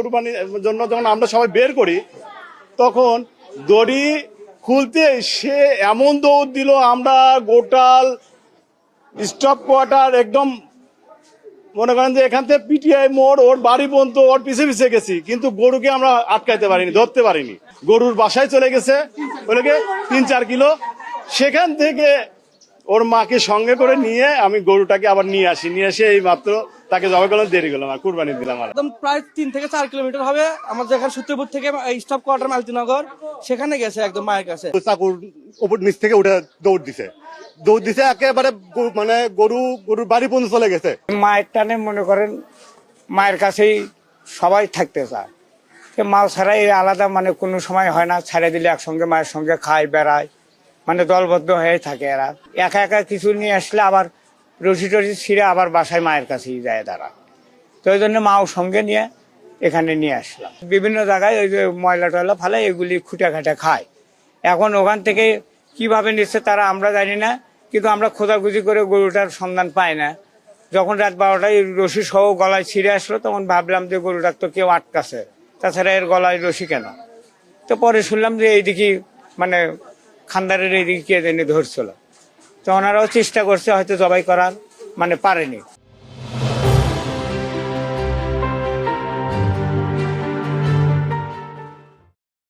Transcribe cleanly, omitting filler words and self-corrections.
কোরবানির জন্য যখন আমরা সবাই বের করি, তখন দড়ি খুলতে সে এমন দৌড় দিল, আমরা গোটাল স্টপ কোয়ার্টার একদম মনে করেন যে এখান থেকে পিটিআই মোড় ওর বাড়ি পর্যন্ত ওর পিছে পিছে গেছি, কিন্তু গরুকে আমরা আটকাইতে পারিনি, ধরতে পারিনি। গরুর বাসায় চলে গেছে ওইটাকে 3-4 কিলো। সেখান থেকে ওর মাকে সঙ্গে করে নিয়ে আমি গরুটাকে আবার নিয়ে এসে এই মাত্র তাকে জবাই করলাম, দেরি করলাম আর কুরবানি দিলাম। আর একদম প্রায় 3 থেকে 4 কিলোমিটার হবে আমাদের এখানে সূত্রপুর থেকে স্টপ কোয়ার্টার মালতীনগর, সেখানে গেছে একদম মায়ের কাছে। চাকুর উপর নিচ থেকে উঠে দৌড় দিছে একেবারে, মানে গরুর বাড়ি পর্যন্ত চলে গেছে। মায়ের টানে মনে করেন মায়ের কাছেই সবাই থাকতে চায়, মাল ছাড়াই আলাদা মানে কোনো সময় হয় না, ছেড়ে দিলে একসঙ্গে মায়ের সঙ্গে খায় বেড়ায়, মানে দলবদ্ধ হয়ে থাকে। এরা একা একা কিছু নিয়ে আসলে আবার রশি টসি ছিঁড়ে আবার বাসায় মায়ের কাছেই যায় তারা। তো ওই জন্য মাও সঙ্গে নিয়ে এখানে নিয়ে আসলাম। বিভিন্ন জায়গায় ওই যে ময়লা টয়লা ফেলে এগুলি খুঁটে খাটে খায়। এখন ওখান থেকে কিভাবে নিচ্ছে তারা আমরা জানি না, কিন্তু আমরা খোঁজাখুঁজি করে গরুটার সন্ধান পাই না। যখন রাত 12টায় রশি সহ গলায় ছিঁড়ে আসলো, তখন ভাবলাম যে গরুটার তো কেউ আটকাছে, তাছাড়া এর গলায় রশি কেন। তো পরে শুনলাম যে এইদিকে মানে খান্দারের এইদিকে কে জানি ধরছিল। তো ওনারাও চেষ্টা করছে হয়তো জবাই করার, মানে পারেনি।